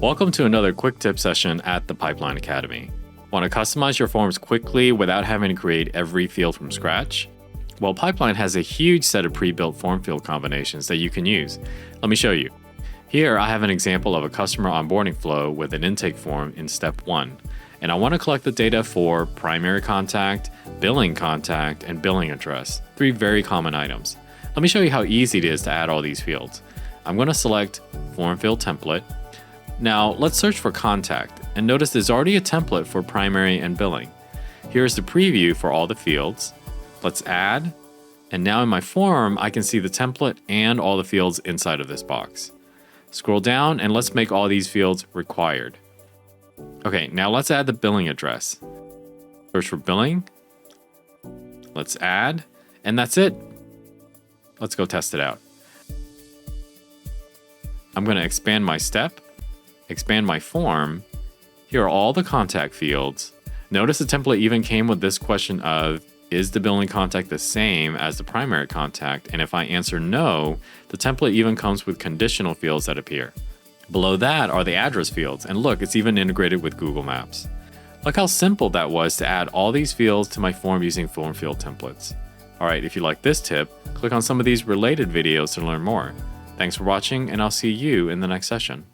Welcome to another quick tip session at the Pipeline Academy. Want to customize your forms quickly without having to create every field from scratch? Well, Pipeline has a huge set of pre-built form field combinations that you can use. Let me show you. Here I have an example of a customer onboarding flow with an intake form in step 1. And I want to collect the data for primary contact, billing contact, and billing address, 3 very common items. Let me show you how easy it is to add all these fields. I'm going to select Form Field Template. Now let's search for contact, and notice there's already a template for primary and billing. Here's the preview for all the fields. Let's add, and now in my form I can see the template and all the fields inside of this box. Scroll down and let's make all these fields required. Okay, now let's add the billing address. Search for billing. Let's add, and that's it. Let's go test it out. I'm going to expand my step, expand my form. Here are all the contact fields. Notice the template even came with this question of, is the billing contact the same as the primary contact? And if I answer no, the template even comes with conditional fields that appear. Below that are the address fields, and look, it's even integrated with Google Maps. Look how simple that was to add all these fields to my form using form field templates. Alright, if you like this tip, click on some of these related videos to learn more. Thanks for watching, and I'll see you in the next session.